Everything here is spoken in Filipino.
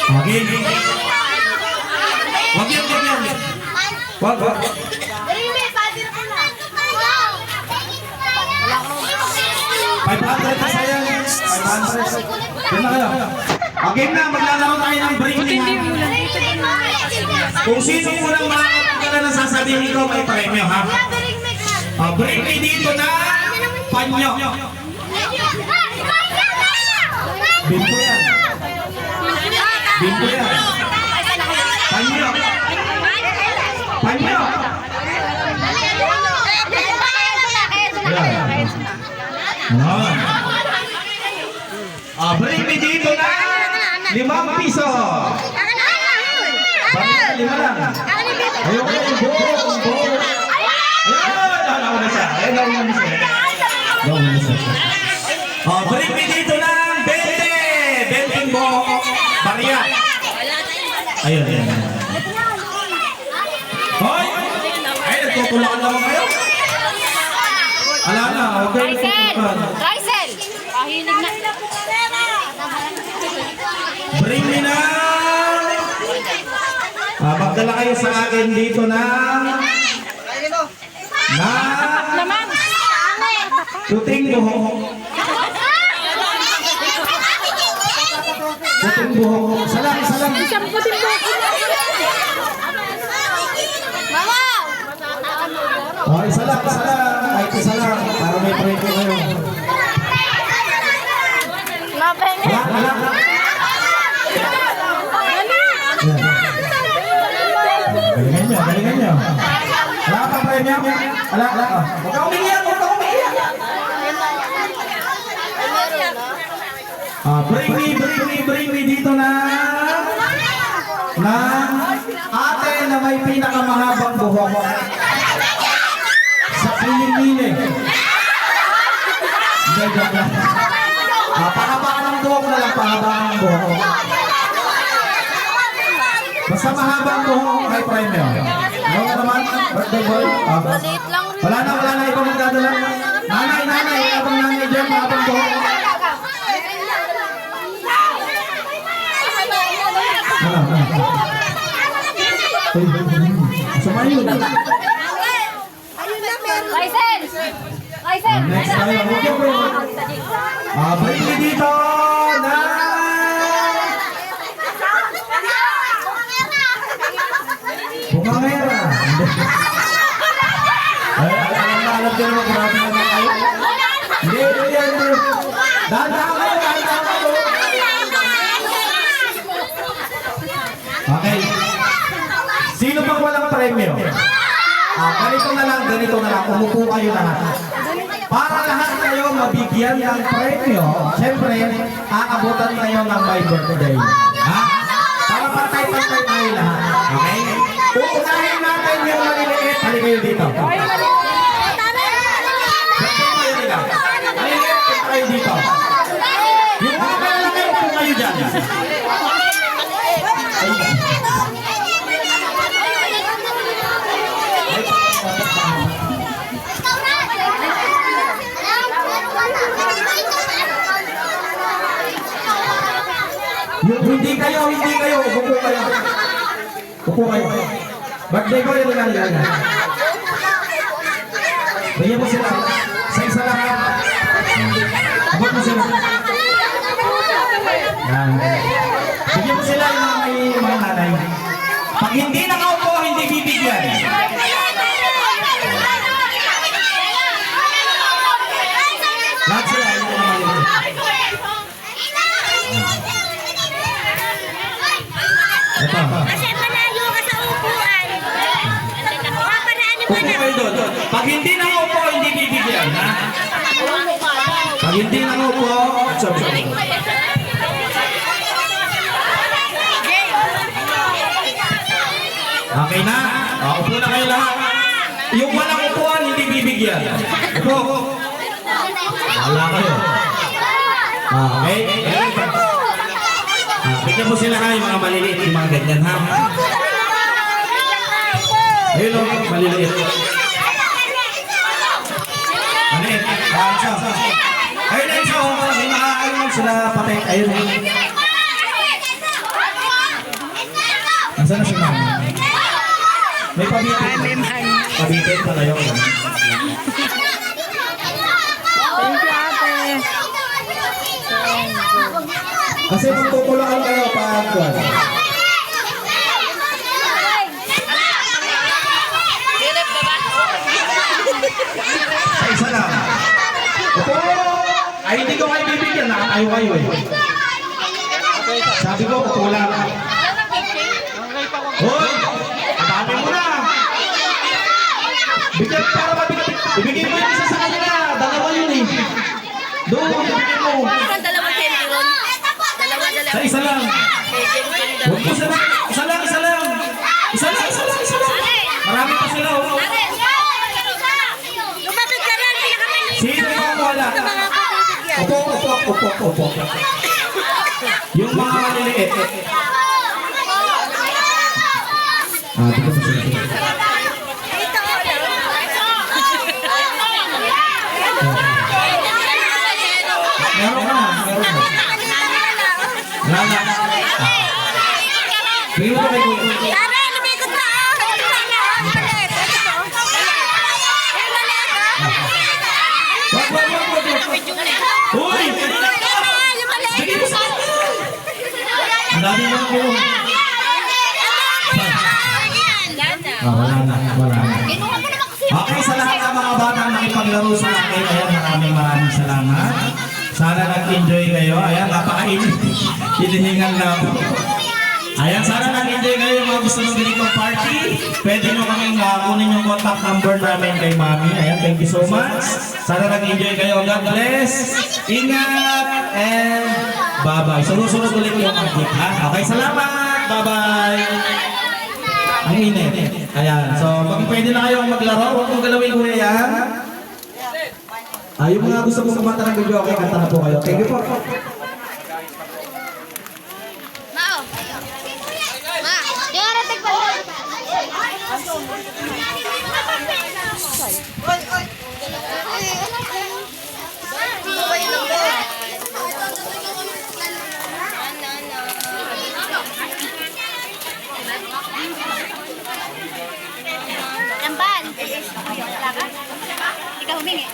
Okay. Wag yan. Wag. 500 na sayang. 500. Yan na kayo. Okay na, maglalaro tayo ng bring me. Kung sino unang makakapagkala na sasabihin ko, may premyo ha. Bring me dito na panyo. Binto yan. Binto yan. Panyo. Panyo. Bring me dito na 5 piso. Bakit 5 lang? Ayaw ko yung buo. Ayun, nauna siya. Bring me dito na 20 mo. Bariya. Ayun. Hoy! Ay, nagtutulakan naman kayo. Ala na, okay. Rysel! Pahilig na. Bring me na. Magdala kayo sa akin dito na puting buhok. Puting buhok. Salam. Isang puting buhok. Mama! Oh, isa lang. Ay, isa lang. Para may premyo kayo. Wala. Galingan nyo. Wala pang premyo. Wala. Huwag ka umiiyak. Bring me dito na ate na may pinakamahabang buhok sa kiling-kiling. Pahabaan ng buhok na lang, pahabaan ng buhok. Basta mahabang buhok, may premyo. Ano nga naman? Birthday boy? Wala na, ikaw magdadala. Nanay, abang nanay dyan, mahabang buhok. Sama yun. Rysel! Next tayo. Balik me dito na bumangera. Alam ko naman grabe naman kayo. Hindi. Dahan kayo. Okay. Sino pang walang premyo? Ganito na lang. Umupo kayo lahat. Para lahat kayo mabigyan ng premyo, siyempre, aabutan kayo ng my birthday. Ha? Para pantay-pantay tayo lahat. Okay? Uunahin natin yung maliliit. Halika kayo dito. Halika kayo dito. Yung mga malalaki, upo kayo dyan. Hindi kayo. Upo kayo. Birthday ko rin lang. Bigyan mo sila. Sa isa lang. Abot mo sila. Bigyan mo sila yung may mga nanay. Pag hindi nakaupo, hindi bibigyan. Lahat sila. Kasi malayo ka sa upuan. Upo kayo doon. Pag hindi nakaupo, hindi bibigyan. Ha? Pag hindi nakaupo, sabi. Okay na? Upo na kayo lahat. Yung walang upuan, hindi bibigyan. Upo. Wala kayo. Okay? Bigyan mo sila ha, yung mga maliliit, yung mga ganyan ha. Ayun o, maliliit. Maliit. Ayun na isa o, may nakakailan sila patay. Ayun. Nasaan na si Mami? May pabitin. May man. Pabitin pala yun. Thank you, ate. Kasi magkukulaan kayo pag ay, isa lang. Opo! Ay, hindi ko kayo bibigyan. Nakatayo kayo eh. Sabi ko, kukulang. Hoy! Dami mo na! Bigyan para mabigyan. Ibigay mo yung isa sa kanila. Dalawa yun eh. Doon, ibigay mo. Dalawang candy ron. Dalawa. Sa isa lang. Huwag isa lang. Isa lang, isa lang. Isa lang, isa lang, isa lang. Marami pa sila. Oh. Lumapit ka lang, hindi kami Sino yung wala? Opo, opo, opo, opo. Yung mga maliliit. Dito po sila. Meron ka na, meron ka. Wala na. Bigyan mo kay Kuya. Wag, wag, wag, wag, wag. Uy! Sige mo sa akin. Ang dami mo ko. Wala na, wala na. Okay, sa lahat ng mga batang nakipaglaro sa akin, ayan, maraming salamat. Sana nag-enjoy kayo. Ayan, napakainit. Hinihingal na ako. Ayan, sana nag-enjoy kayo yung mga gusto ng ganitong party. Pwede nyo kaming kunin yung contact number namin kay Mami. Ayan, thank you so much. Sana nag-enjoy kayo. God bless. Ingat. And bye-bye. Sunod-sunod ulit yung magic, ha? Okay, salamat. Bye-bye. Ang init. Ayan, so pwede na kayong maglaro. Huwag mong galawin ko yan. Yung mga gusto mong kumanta ng video, okay, kanta na po kayo. Thank you po. Lamban. Ikaw humingi.